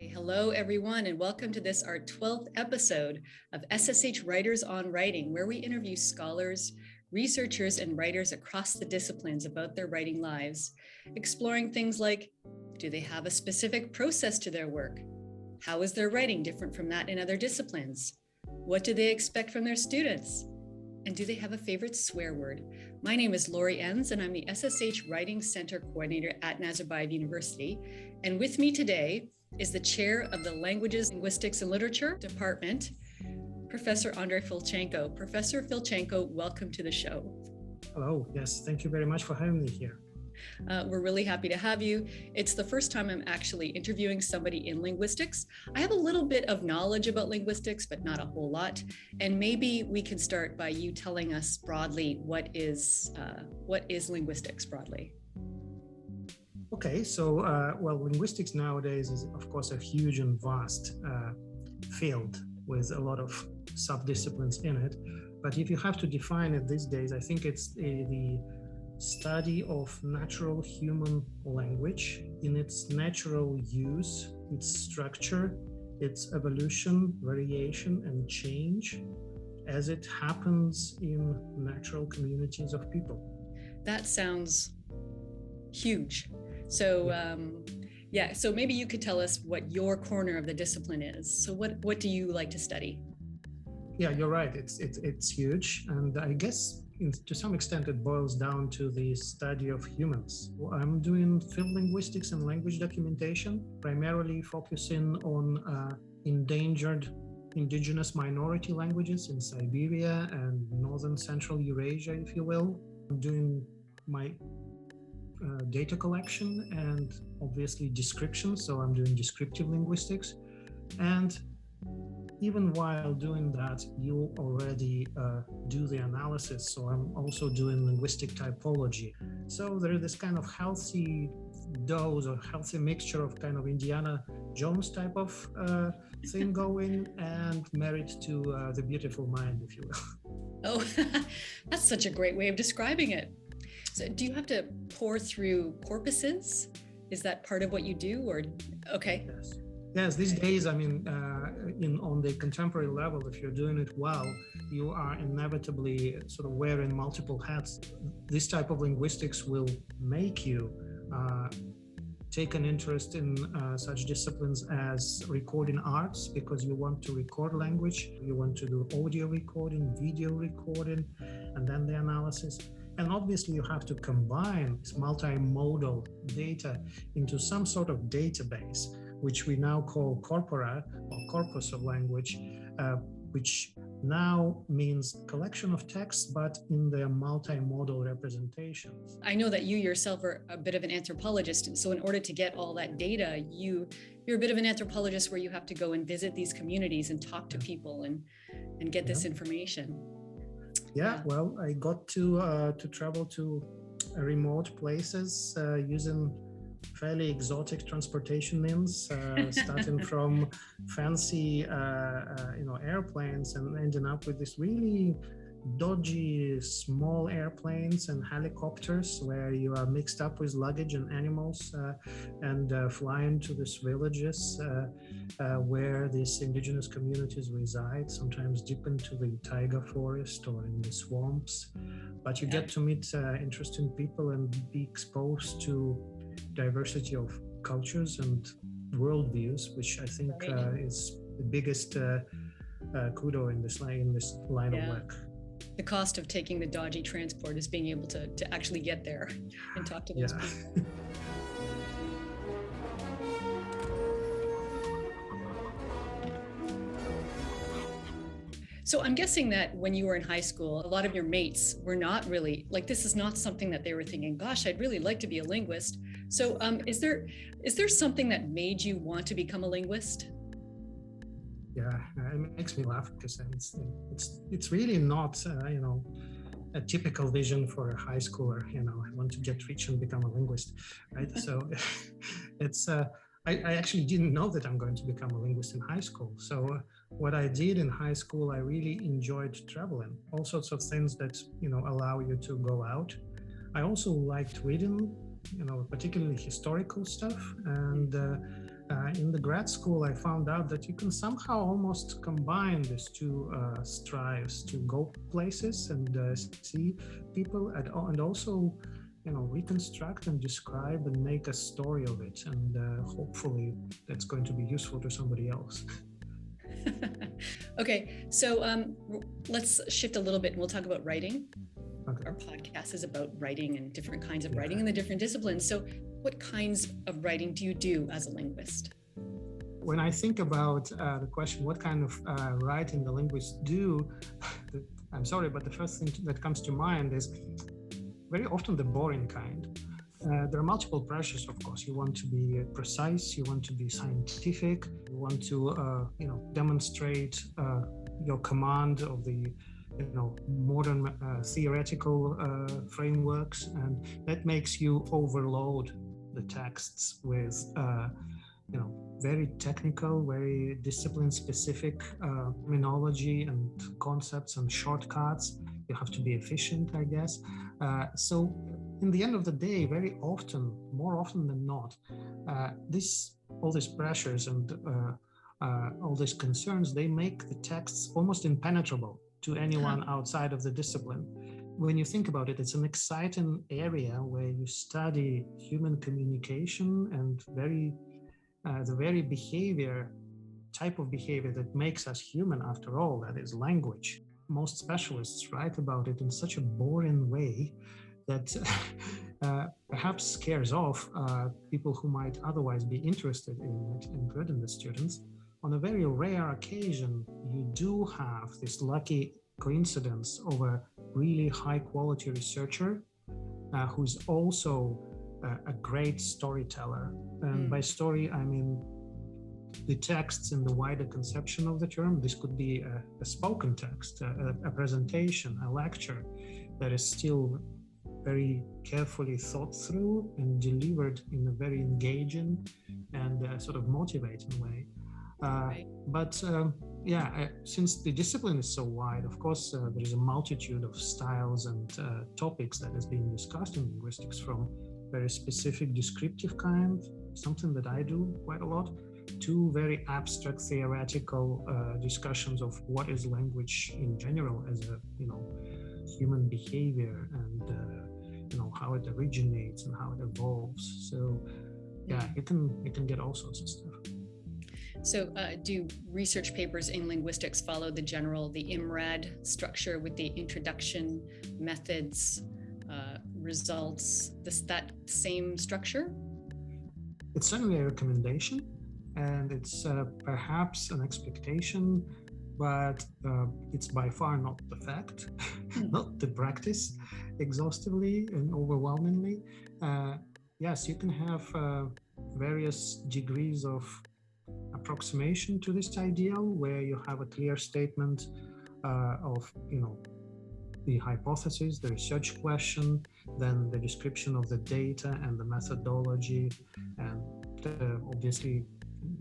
Hello, everyone, and welcome to this, our 12th episode of SSH Writers on Writing, where we interview scholars, researchers, and writers across the disciplines about their writing lives, exploring things like, do they have a specific process to their work? How is their writing different from that in other disciplines? What do they expect from their students? And do they have a favorite swear word? My name is Lori ENNS, and I'm the SSH Writing Center Coordinator at Nazarbayev University. And with me today is the chair of the Languages, Linguistics, and Literature Department, Professor Andrey Filchenko. Professor Filchenko, welcome to the show. Hello, yes, thank you very much for having me here. We're really happy to have you. It's the first time I'm actually interviewing somebody in linguistics. I have a little bit of knowledge about linguistics, but not a whole lot. And maybe we can start by you telling us broadly what is linguistics broadly. Okay, so linguistics nowadays is, of course, a huge and vast field with a lot of subdisciplines in it. But if you have to define it these days, I think it's the study of natural human language in its natural use, its structure, its evolution, variation, and change as it happens in natural communities of people. That sounds huge. So, so maybe you could tell us what your corner of the discipline is. So what do you like to study? Yeah, you're right. It's huge. And I guess to some extent it boils down to the study of humans. I'm doing field linguistics and language documentation, primarily focusing on endangered indigenous minority languages in Siberia and northern central Eurasia, if you will. I'm doing my data collection and obviously description, so I'm doing descriptive linguistics. And even while doing that, you already do the analysis, so I'm also doing linguistic typology. So there is this kind of healthy dose or healthy mixture of kind of Indiana Jones type of thing going and married to the beautiful mind, if you will. Oh, that's such a great way of describing it. So do you have to pour through corpuses? Is that part of what you do, or okay? Yes, these days, I mean, on the contemporary level, if you're doing it well, you are inevitably sort of wearing multiple hats. This type of linguistics will make you take an interest in such disciplines as recording arts, because you want to record language, you want to do audio recording, video recording, and then the analysis. And obviously you have to combine this multimodal data into some sort of database, which we now call corpora or corpus of language, which now means collection of texts, but in their multimodal representations. I know that you yourself are a bit of an anthropologist, and so in order to get all that data, you're a bit of an anthropologist where you have to go and visit these communities and talk to people and get this information. Yeah, well, I got to travel to remote places using fairly exotic transportation means, starting from fancy, airplanes and ending up with this really dodgy small airplanes and helicopters where you are mixed up with luggage and animals and flying to these villages where these indigenous communities reside, sometimes deep into the taiga forest or in the swamps. But you get to meet interesting people and be exposed to diversity of cultures and worldviews, which I think is the biggest kudo in this line of work. The cost of taking the dodgy transport is being able to actually get there and talk to those people. So I'm guessing that when you were in high school, a lot of your mates were not really, this is not something that they were thinking, gosh, I'd really like to be a linguist. So is there something that made you want to become a linguist? Yeah, it makes me laugh because it's really not, a typical vision for a high schooler. I want to get rich and become a linguist, right? So I actually didn't know that I'm going to become a linguist in high school. So what I did in high school, I really enjoyed traveling, all sorts of things that, allow you to go out. I also liked reading, particularly historical stuff. And In the grad school, I found out that you can somehow almost combine these two strives to go places and see people and also, reconstruct and describe and make a story of it. And hopefully that's going to be useful to somebody else. Okay, so let's shift a little bit and we'll talk about writing. Okay. Our podcast is about writing and different kinds of writing in the different disciplines. So what kinds of writing do you do as a linguist? When I think about the question, what kind of writing the linguists do, I'm sorry, but the first thing that comes to mind is very often the boring kind. There are multiple pressures, of course. You want to be precise, you want to be scientific, you want to, demonstrate your command of the, modern theoretical frameworks, and that makes you overload the texts with, very technical, very discipline-specific terminology and concepts and shortcuts. You have to be efficient, I guess. So in the end of the day, very often, more often than not, all these pressures and all these concerns, they make the texts almost impenetrable to anyone outside of the discipline. When you think about it, it's an exciting area where you study human communication and the very type of behavior that makes us human after all, that is language. Most specialists write about it in such a boring way that perhaps scares off people who might otherwise be interested in it, including the students. On a very rare occasion, you do have this lucky coincidence of a really high quality researcher who's also a great storyteller. And by story, I mean the texts in the wider conception of the term. This could be a spoken text, a presentation, a lecture that is still very carefully thought through and delivered in a very engaging and sort of motivating way. Since the discipline is so wide, of course, there is a multitude of styles and topics that is being discussed in linguistics, from very specific descriptive kind, something that I do quite a lot, to very abstract theoretical discussions of what is language in general as a, human behavior and, how it originates and how it evolves. So, you can get all sorts of stuff. So do research papers in linguistics follow the IMRAD structure with the introduction, methods, results, that same structure? It's certainly a recommendation, and it's perhaps an expectation, but it's by far not the fact, not the practice exhaustively and overwhelmingly. Yes, you can have various degrees of approximation to this ideal, where you have a clear statement of, the hypothesis, the research question, then the description of the data and the methodology, and obviously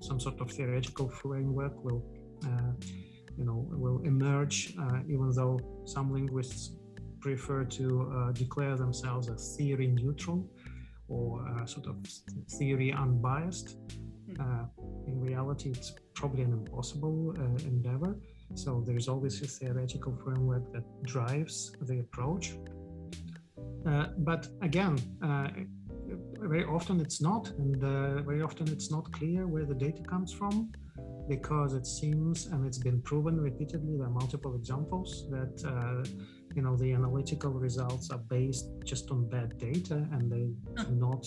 some sort of theoretical framework will emerge, even though some linguists prefer to declare themselves as theory neutral or sort of theory unbiased. In reality, it's probably an impossible endeavor. So there's always a theoretical framework that drives the approach. But again, very often it's not, and very often it's not clear where the data comes from, because it seems, and it's been proven repeatedly, there are multiple examples that the analytical results are based just on bad data, and they do not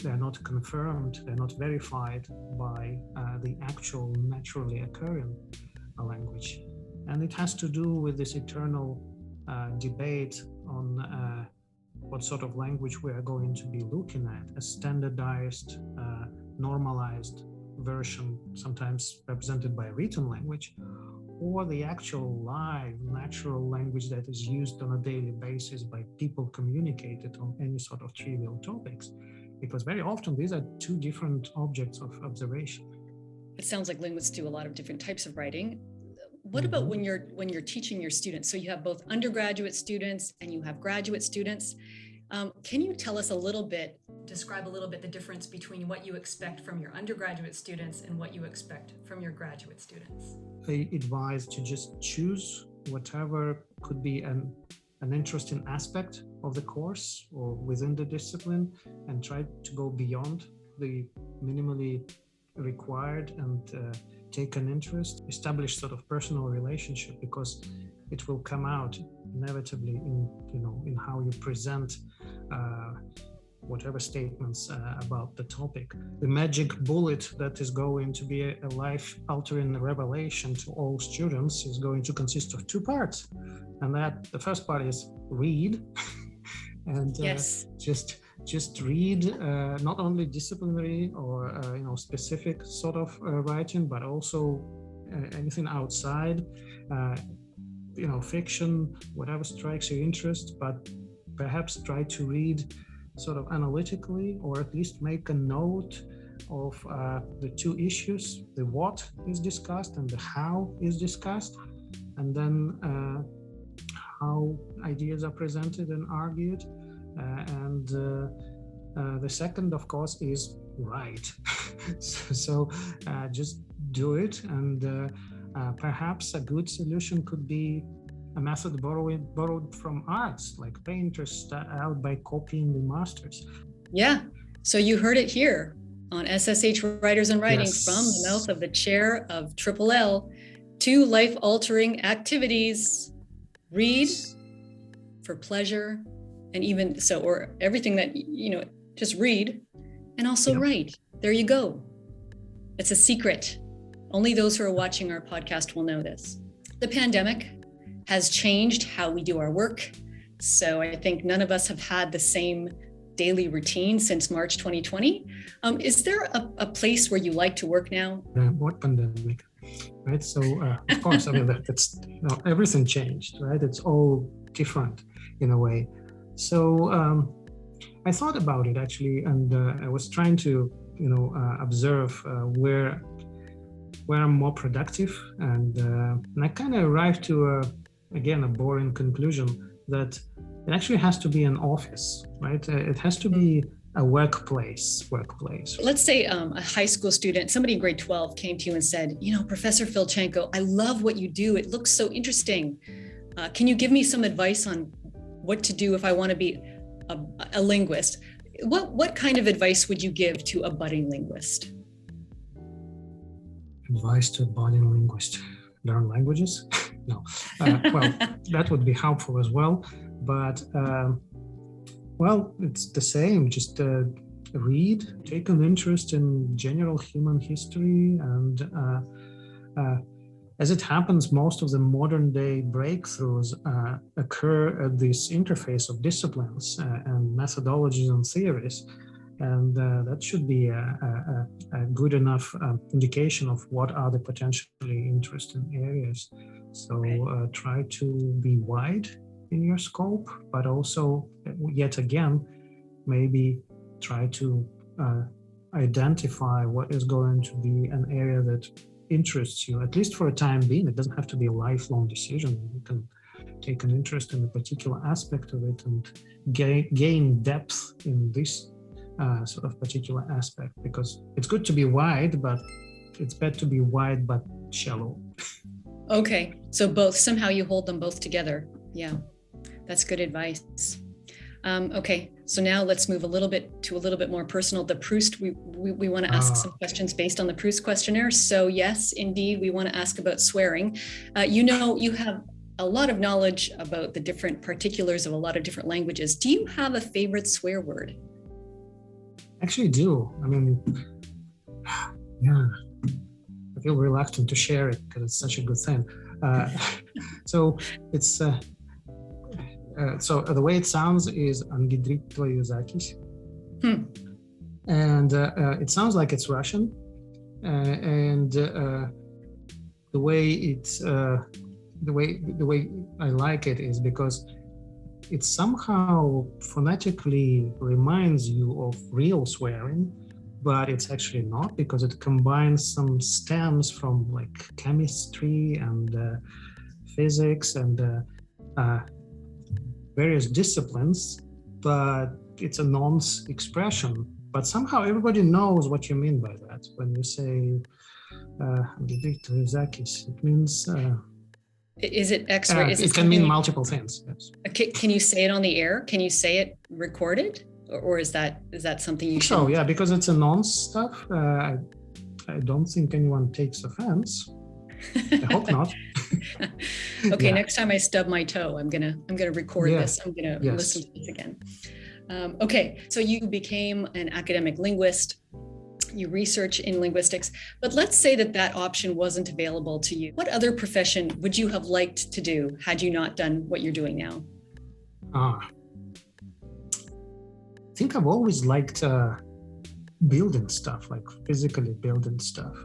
they're not confirmed, they're not verified by the actual naturally occurring language. And it has to do with this eternal debate on what sort of language we are going to be looking at, a standardized, normalized version, sometimes represented by written language, or the actual live, natural language that is used on a daily basis by people communicated on any sort of trivial topics. Because very often these are two different objects of observation. It sounds like linguists do a lot of different types of writing. What about when you're teaching your students? So you have both undergraduate students and you have graduate students. Can you tell us a little bit describe a little bit the difference between what you expect from your undergraduate students and what you expect from your graduate students? I advise to just choose whatever could be an interesting aspect of the course or within the discipline, and try to go beyond the minimally required and take an interest, establish sort of personal relationship, because it will come out inevitably in how you present whatever statements about the topic. The magic bullet that is going to be a life-altering revelation to all students is going to consist of two parts, and that the first part is read, and yes. Just read not only disciplinary or specific sort of writing, but also anything outside, fiction, whatever strikes your interest, but perhaps try to read sort of analytically, or at least make a note of the two issues: the what is discussed and the how is discussed, and then how ideas are presented and argued. And the second, of course, is write. So just do it, and perhaps a good solution could be a method borrowed from arts, like painters start out by copying the masters. Yeah, so you heard it here on SSH Writers on Writing, yes. From the mouth of the chair of Triple L. 2 life-altering activities: read for pleasure, and even so, or everything that, just read, and also write. There you go. It's a secret. Only those who are watching our podcast will know this. The pandemic has changed how we do our work. So I think none of us have had the same daily routine since March 2020. Is there a place where you like to work now? What pandemic, right? So of course, I mean, that's everything changed, right? It's all different in a way. So I thought about it actually, and I was trying to, observe where I'm more productive, and I kind of arrived to a boring conclusion that it actually has to be an office, right? It has to be a workplace. Let's say a high school student, somebody in grade 12 came to you and said, Professor Filchenko, I love what you do. It looks so interesting. Can you give me some advice on what to do if I want to be a linguist? What kind of advice would you give to a budding linguist? Advice to a budding linguist: learn languages? No. Well, that would be helpful as well. But, it's the same. Just read, take an interest in general human history, and as it happens, most of the modern day breakthroughs occur at this interface of disciplines and methodologies and theories. And that should be a good enough indication of what are the potentially interesting areas. So try to be wide in your scope, but also, yet again, maybe try to identify what is going to be an area that interests you, at least for a time being. It doesn't have to be a lifelong decision. You can take an interest in a particular aspect of it and gain depth in this sort of particular aspect, because it's good to be wide, but it's better to be wide but shallow. Okay, so both, somehow you hold them both together. Yeah, that's good advice. Okay, so now let's move a little bit more personal. The Proust, we want to ask some questions based on the Proust questionnaire. So yes, indeed, we want to ask about swearing. You have a lot of knowledge about the different particulars of a lot of different languages. Do you have a favorite swear word? Actually do. I mean, yeah, I feel reluctant to share it because it's such a good thing. So it's so the way it sounds is Angidritva Yuzakis. And it sounds like it's Russian, and the way I like it is because it somehow phonetically reminds you of real swearing, but it's actually not, because it combines some stems from like chemistry and physics and various disciplines, but it's a nonce expression, but somehow everybody knows what you mean by that. When you say it means is it X-ray? Is it can mean multiple things. Yes. Can you say it on the air? Can you say it recorded, or is that something you should? So yeah, because it's a nonce stuff. I don't think anyone takes offense. I hope not. Okay, next time I stub my toe, I'm gonna record this. I'm gonna listen to this again. Okay, so you became an academic linguist. You research in linguistics, but let's say that option wasn't available to you. What other profession would you have liked to do had you not done what you're doing now? I think I've always liked building stuff, like physically building stuff.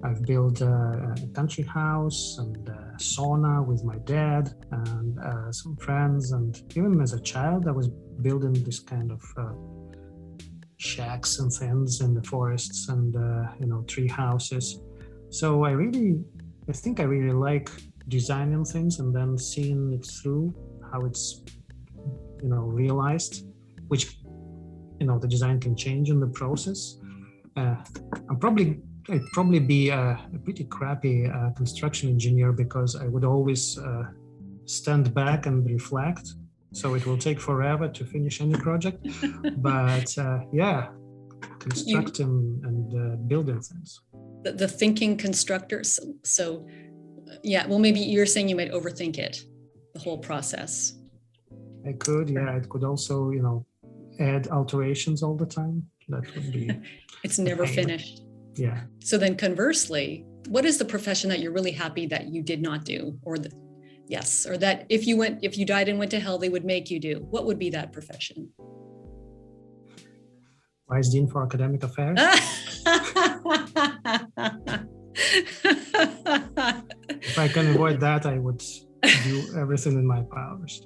I've built a country house and a sauna with my dad and some friends, and even as a child, I was building this kind of shacks and things in the forests and tree houses. So I think I really like designing things and then seeing it through, how it's realized, which the design can change in the process. I'd probably be a pretty crappy construction engineer, because I would always stand back and reflect. So it will take forever to finish any project. But constructing and building things. The thinking constructor. So maybe you're saying you might overthink it, the whole process. I could, it could also, add alterations all the time. That would be. It's never finished. Yeah. So then conversely, what is the profession that you're really happy that you did not do, or that if you died and went to hell, they would make you do? What would be that profession? Vice Dean for Academic Affairs. If I can avoid that, I would do everything in my powers.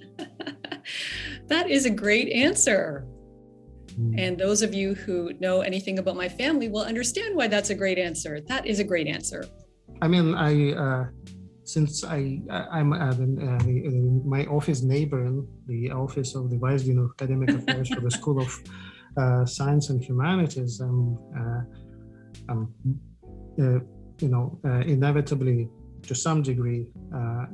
That is a great answer. And those of you who know anything about my family will understand why that's a great answer. That is a great answer. I mean, I'm my office neighbor in the office of the Vice Dean of Academic Affairs for the School of Science and Humanities, I'm inevitably, to some degree,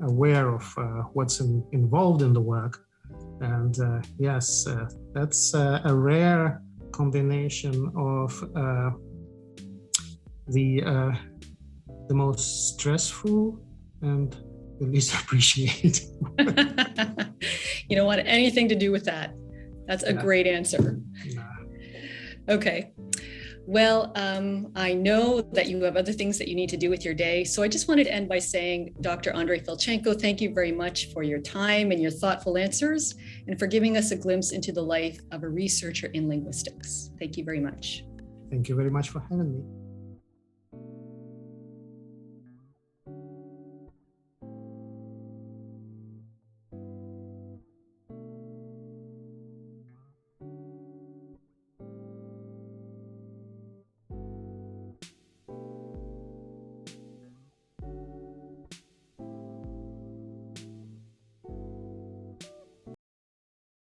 aware of what's involved in the work. And that's a rare combination of the most stressful and the least appreciated. You don't want anything to do with that. That's a great answer. Okay. Well, I know that you have other things that you need to do with your day. So I just wanted to end by saying, Dr. Andrey Filchenko, thank you very much for your time and your thoughtful answers, and for giving us a glimpse into the life of a researcher in linguistics. Thank you very much. Thank you very much for having me.